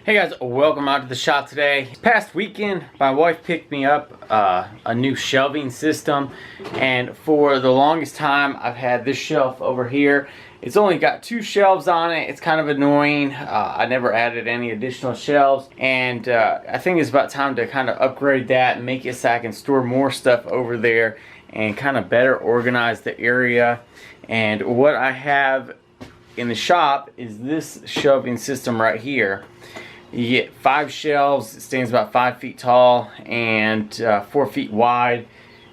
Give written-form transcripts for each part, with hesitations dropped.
Hey guys, welcome out to the shop today. This past weekend, my wife picked me up a new shelving system, and for the longest time I've had this shelf over here. It's only got 2 shelves on it. It's kind of annoying. I never added any additional shelves, and I think it's about time to kind of upgrade that and make it so I can store more stuff over there and kind of better organize the area. And what I have in the shop is this shelving system right here. You get 5 shelves. It stands about 5 feet tall and 4 feet wide.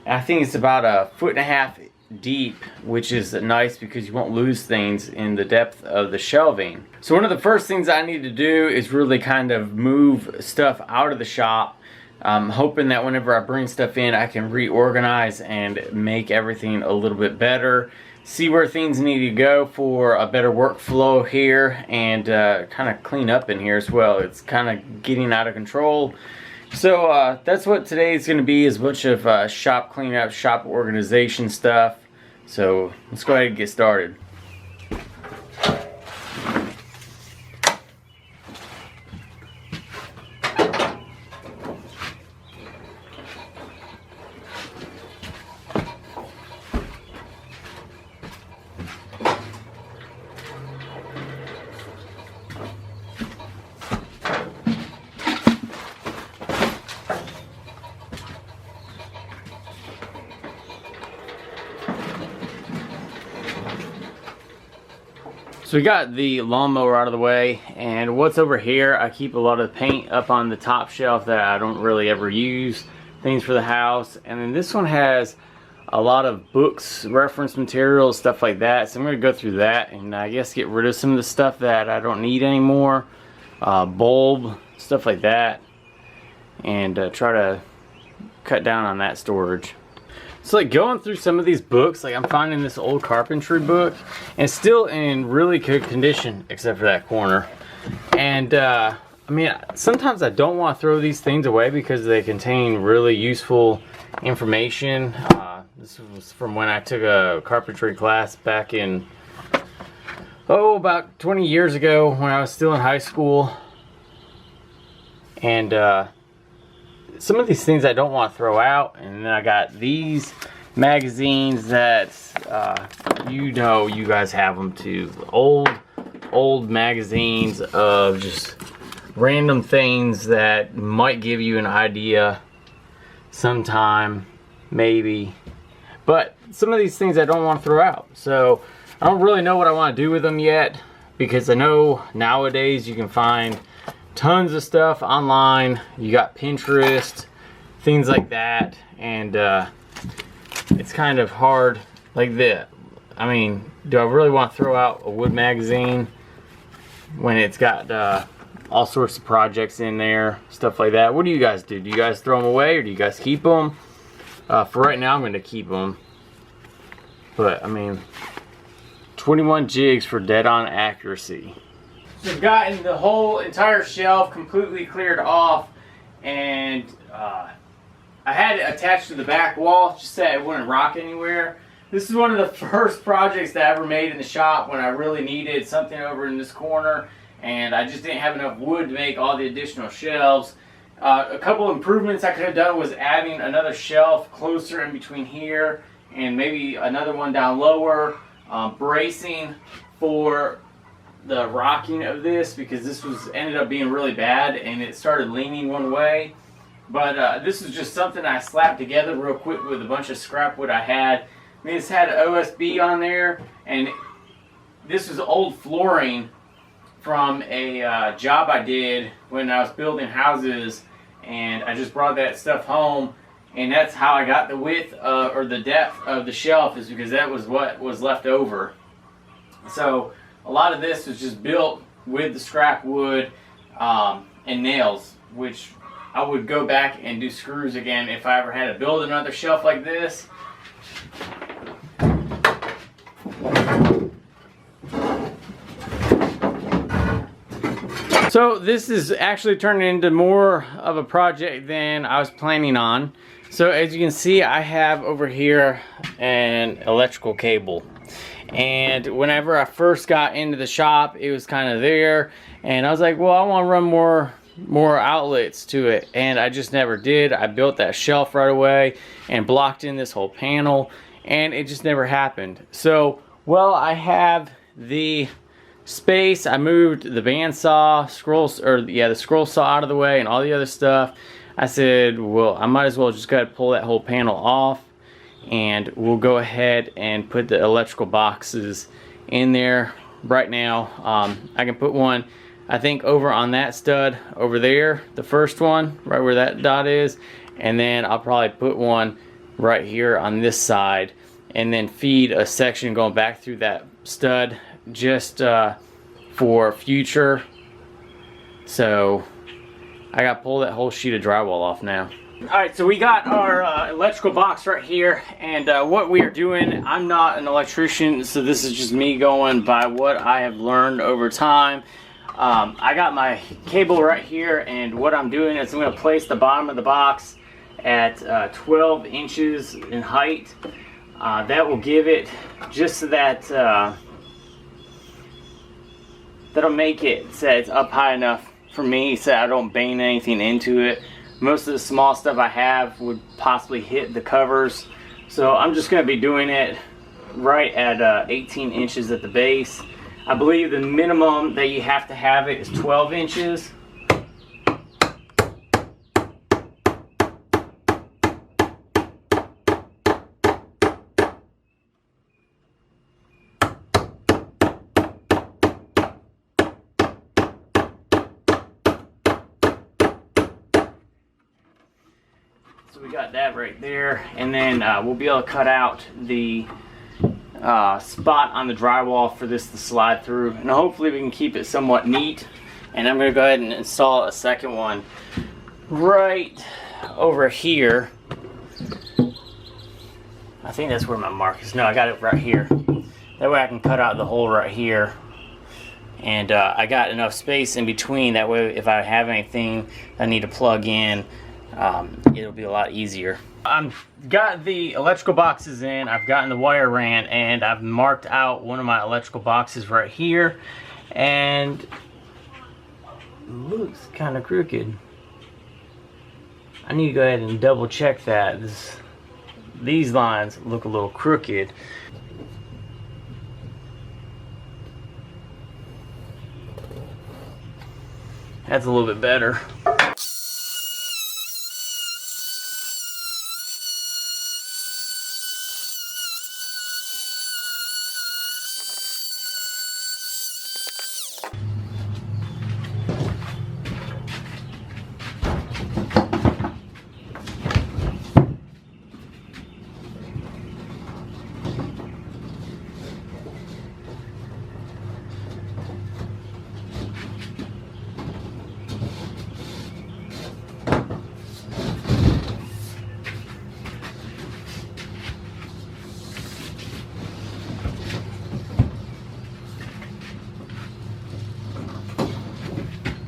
And I think it's about 1.5 feet deep, which is nice because you won't lose things in the depth of the shelving. So one of the first things I need to do is really kind of move stuff out of the shop. I'm hoping that whenever I bring stuff in, I can reorganize and make everything a little bit better. See where things need to go for a better workflow here, and kind of clean up in here as well. It's kind of getting out of control. So that's what today is going to be, is a bunch of shop cleanup, shop organization stuff. So let's go ahead and get started. So we got the lawnmower out of the way, and what's over here, I keep a lot of paint up on the top shelf that I don't really ever use, things for the house. And then this one has a lot of books, reference materials, stuff like that. So I'm going to go through that and I guess get rid of some of the stuff that I don't need anymore, bulb, stuff like that, and try to cut down on that storage. So like going through some of these books, like I'm finding this old carpentry book, and it's still in really good condition except for that corner. And I mean, sometimes I don't want to throw these things away because they contain really useful information. This was from when I took a carpentry class back in, about 20 years ago when I was still in high school. And some of these things I don't want to throw out. And then I got these magazines that you guys have them too. Old magazines of just random things that might give you an idea sometime, maybe. But some of these things I don't want to throw out. So I don't really know what I want to do with them yet, because I know nowadays you can find tons of stuff online. You got Pinterest, things like that, and it's kind of hard like that. I mean, do I really want to throw out a wood magazine when it's got all sorts of projects in there, stuff like that? What do you guys do? Do you guys throw them away, or do you guys keep them? For right now, I'm going to keep them. But I mean, 21 jigs for dead-on accuracy. So I've gotten the whole entire shelf completely cleared off, and I had it attached to the back wall just so it wouldn't rock anywhere. This is one of the first projects that I ever made in the shop when I really needed something over in this corner, and I just didn't have enough wood to make all the additional shelves. A couple improvements I could have done was adding another shelf closer in between here and maybe another one down lower, bracing for the rocking of this, because this ended up being really bad and it started leaning one way. But this is just something I slapped together real quick with a bunch of scrap wood I had. I mean, it's had OSB on there, and this was old flooring from a job I did when I was building houses, and I just brought that stuff home, and that's how I got the width or the depth of the shelf, is because that was what was left over. So a lot of this was just built with the scrap wood and nails, which I would go back and do screws again if I ever had to build another shelf like this. So this is actually turning into more of a project than I was planning on. So as you can see, I have over here and electrical cable. And whenever I first got into the shop, it was kind of there, and I was like, well, I want to run more outlets to it, and I just never did. I built that shelf right away and blocked in this whole panel, and it just never happened. So, well, I have the space. I moved the bandsaw, the scroll saw out of the way and all the other stuff. I said, well, I might as well just go ahead and pull that whole panel off, and we'll go ahead and put the electrical boxes in there right now. I can put one, I think, over on that stud over there, the first one, right where that dot is, and then I'll probably put one right here on this side, and then feed a section going back through that stud just for future. So I got to pull that whole sheet of drywall off now. Alright, so we got our electrical box right here, and what we are doing, I'm not an electrician, so this is just me going by what I have learned over time. I got my cable right here, and what I'm doing is I'm going to place the bottom of the box at 12 inches in height. That will give it just so that that'll make it so it's up high enough for me so I don't bang anything into it. Most of the small stuff I have would possibly hit the covers, so I'm just going to be doing it right at 18 inches at the base. I believe the minimum that you have to have it is 12 inches. So we got that right there, and then we'll be able to cut out the spot on the drywall for this to slide through, and hopefully we can keep it somewhat neat. And I'm going to go ahead and install a second one right over here. I think that's where my mark is. No, I got it right here. That way I can cut out the hole right here, and I got enough space in between. That way if I have anything I need to plug in, it'll be a lot easier. I've got the electrical boxes in, I've gotten the wire ran, and I've marked out one of my electrical boxes right here, and it looks kind of crooked. I need to go ahead and double check that. These lines look a little crooked. That's a little bit better.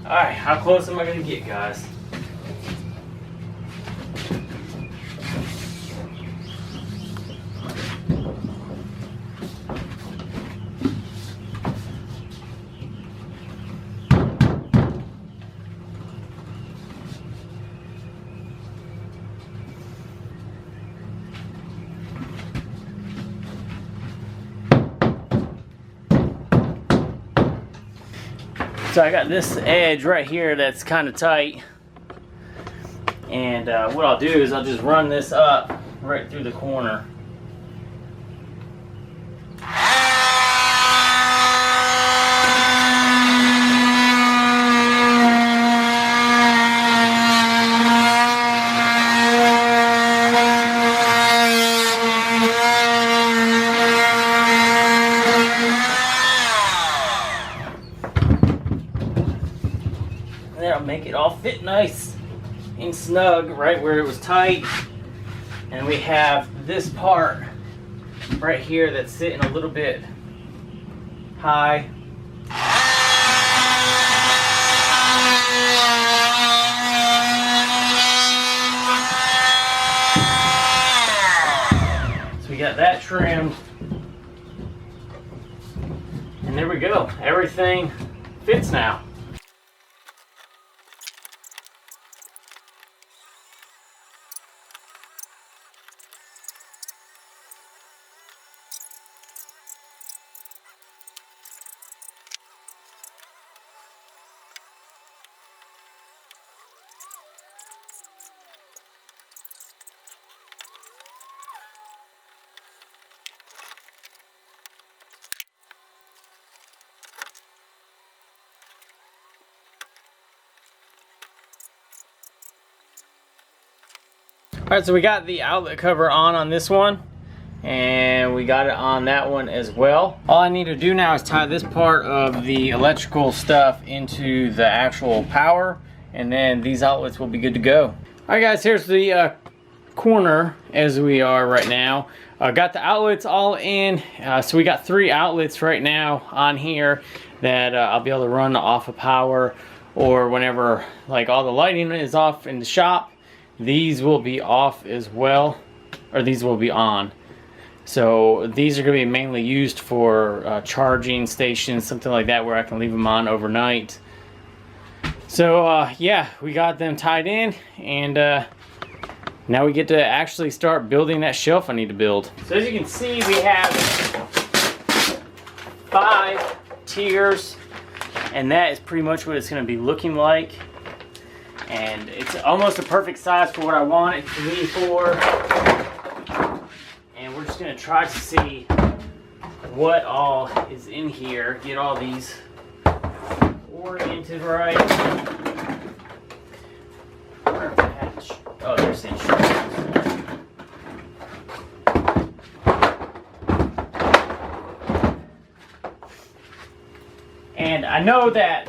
Alright, how close am I going to get, guys? So I got this edge right here that's kind of tight, and what I'll do is I'll just run this up right through the corner. That'll make it all fit nice and snug right where it was tight. And we have this part right here that's sitting a little bit high. So we got that trimmed. And there we go. Everything fits now. Alright, so we got the outlet cover on this one, and we got it on that one as well. All I need to do now is tie this part of the electrical stuff into the actual power, and then these outlets will be good to go. Alright guys, here's the corner as we are right now. Got the outlets all in, so we got 3 outlets right now on here that I'll be able to run off of power, or whenever like all the lighting is off in the shop. These will be off as well, or these will be on. So these are going to be mainly used for charging stations, something like that, where I can leave them on overnight. So yeah, we got them tied in, and now we get to actually start building that shelf I need to build. So as you can see, we have 5 tiers, and that is pretty much what it's going to be looking like. And it's almost a perfect size for what I want it to be for. And we're just going to try to see what all is in here. Get all these oriented right. Oh, there's the instructions. And I know that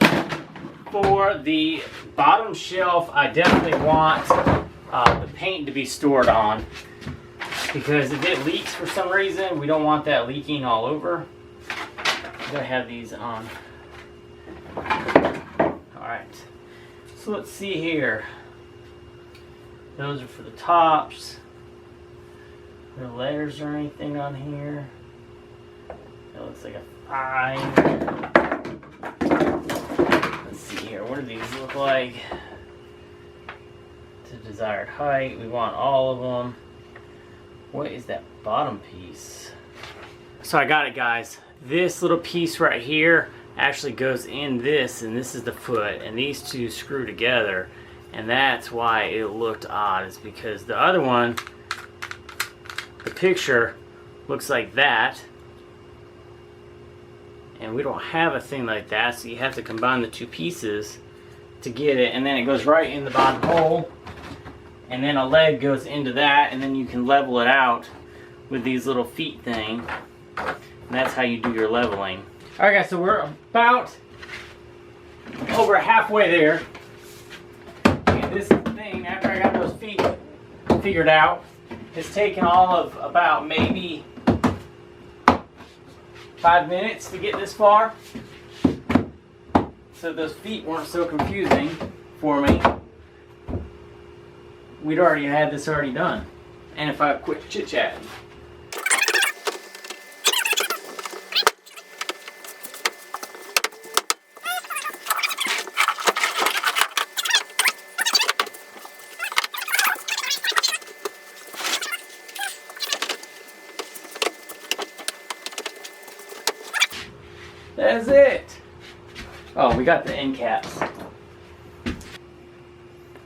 for the bottom shelf, I definitely want the paint to be stored on, because if it leaks for some reason, we don't want that leaking all over. I'm gonna have these on. Alright, so let's see here. Those are for the tops. No letters or anything on here. That looks like a 5. Let's see here, what do these look like? To desired height, we want all of them. What is that bottom piece? So I got it, guys. This little piece right here actually goes in this, and this is the foot, and these two screw together, and that's why it looked odd, is because the other one, the picture looks like that, and we don't have a thing like that, so you have to combine the 2 pieces to get it, and then it goes right in the bottom hole, and then a leg goes into that, and then you can level it out with these little feet thing, and that's how you do your leveling. Alright guys, so we're about over halfway there, and this thing, after I got those feet figured out, has taken all of about maybe 5 minutes to get this far. So those feet weren't so confusing for me. We'd already had this already done. And if I quit chit-chatting. That's it. Oh, we got the end caps.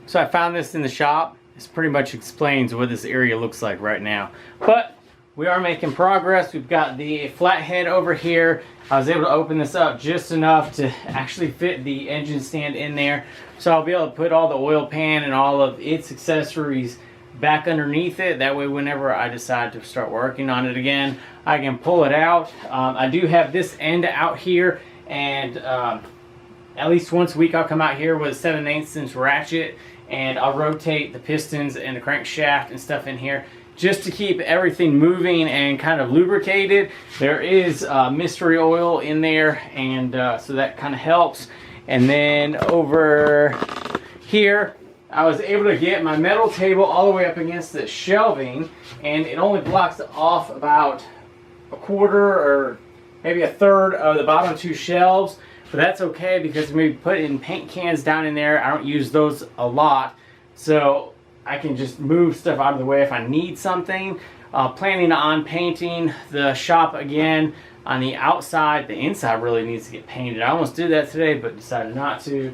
So I found this in the shop. This pretty much explains what this area looks like right now. But we are making progress. We've got the flathead over here. I was able to open this up just enough to actually fit the engine stand in there. So I'll be able to put all the oil pan and all of its accessories back underneath it. That way whenever I decide to start working on it again, I can pull it out. I do have this end out here, and at least once a week I'll come out here with a 7/8" ratchet, and I'll rotate the pistons and the crankshaft and stuff in here just to keep everything moving and kind of lubricated. There is mystery oil in there, and so that kind of helps. And then over here I was able to get my metal table all the way up against the shelving, and it only blocks off about a quarter or maybe a third of the bottom two shelves. But that's okay because we put in paint cans down in there. I don't use those a lot, so I can just move stuff out of the way if I need something. Planning on painting the shop again on the outside. The inside really needs to get painted. I almost did that today, but decided not to.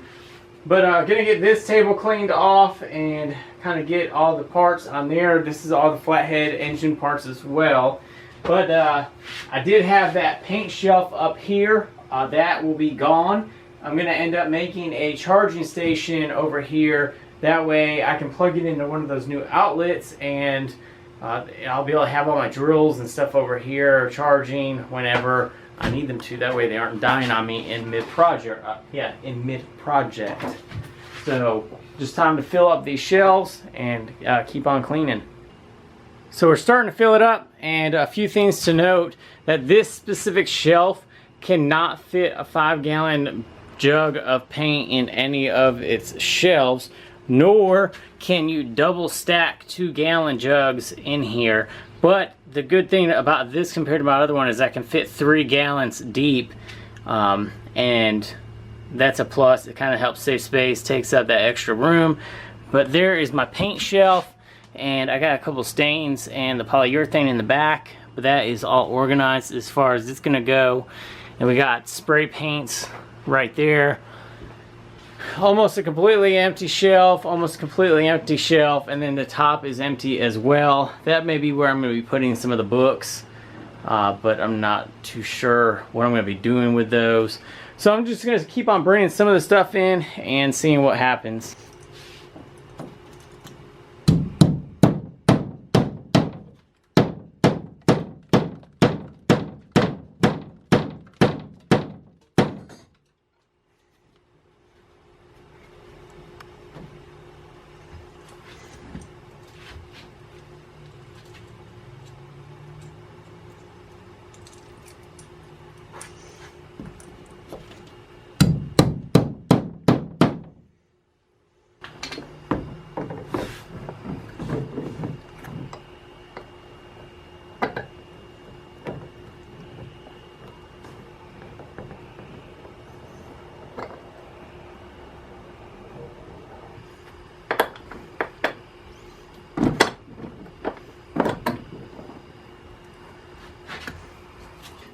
But gonna get this table cleaned off and kind of get all the parts on there. This is all the flathead engine parts as well. But I did have that paint shelf up here. That will be gone. I'm gonna end up making a charging station over here. That way I can plug it into one of those new outlets, and I'll be able to have all my drills and stuff over here charging whenever I need them to. That way they aren't dying on me in mid-project. In mid-project. So just time to fill up these shelves and keep on cleaning. So we're starting to fill it up, and a few things to note: that this specific shelf cannot fit a 5-gallon jug of paint in any of its shelves, nor can you double stack 2-gallon jugs in here. But the good thing about this compared to my other one is I can fit 3 gallons deep, and that's a plus. It kind of helps save space, takes up that extra room. But there is my paint shelf, and I got a couple stains and the polyurethane in the back, but that is all organized as far as it's gonna go. And we got spray paints right there. Almost a completely empty shelf, almost completely empty shelf, and then the top is empty as well. That may be where I'm going to be putting some of the books, but I'm not too sure what I'm going to be doing with those. So I'm just going to keep on bringing some of the stuff in and seeing what happens.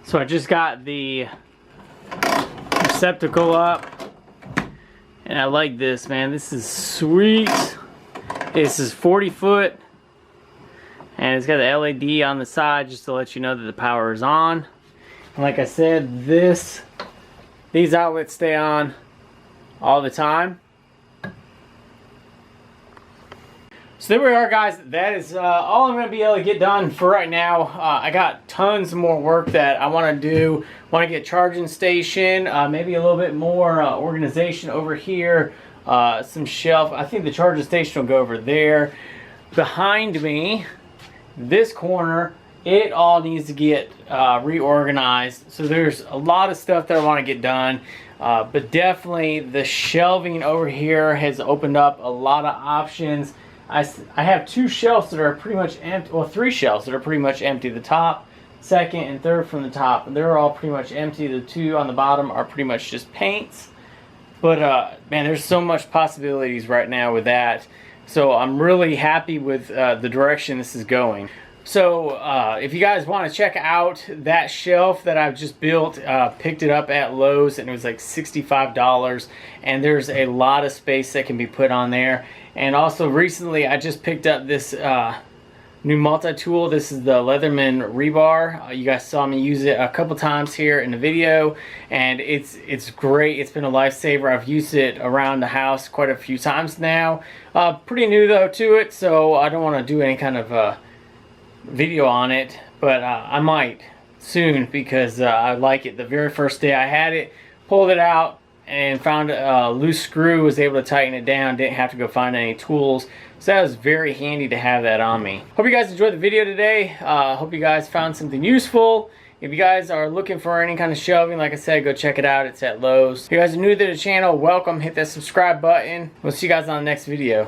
So I just got the receptacle up, and I like this, man. This is sweet. This is 40 foot, and it's got the LED on the side just to let you know that the power is on. And like I said, these outlets stay on all the time. So there we are, guys. That is all I'm going to be able to get done for right now. I got tons more work that I want to do. Want to get a charging station, maybe a little bit more organization over here, some shelf. I think the charging station will go over there. Behind me, this corner, it all needs to get reorganized. So there's a lot of stuff that I want to get done. But definitely the shelving over here has opened up a lot of options. I have 2 shelves that are pretty much empty, well 3 shelves that are pretty much empty. The top, second, and third from the top, they're all pretty much empty. The 2 on the bottom are pretty much just paints. But man, there's so much possibilities right now with that. So I'm really happy with the direction this is going. So if you guys want to check out that shelf that I've just built, picked it up at Lowe's, and it was like $65, and there's a lot of space that can be put on there. And also recently I just picked up this new multi-tool. This is the Leatherman rebar. You guys saw me use it a couple times here in the video, and it's great. It's been a lifesaver. I've used it around the house quite a few times now. Pretty new though to it, so I don't want to do any kind of video on it, but I might soon because I like it. The very first day I had it, pulled it out and found a loose screw, was able to tighten it down, didn't have to go find any tools. So that was very handy to have that on me. Hope you guys enjoyed the video today. Hope you guys found something useful. If you guys are looking for any kind of shelving, like I said, go check it out. It's at Lowe's. If you guys are new to the channel, welcome. Hit that subscribe button. We'll see you guys on the next video.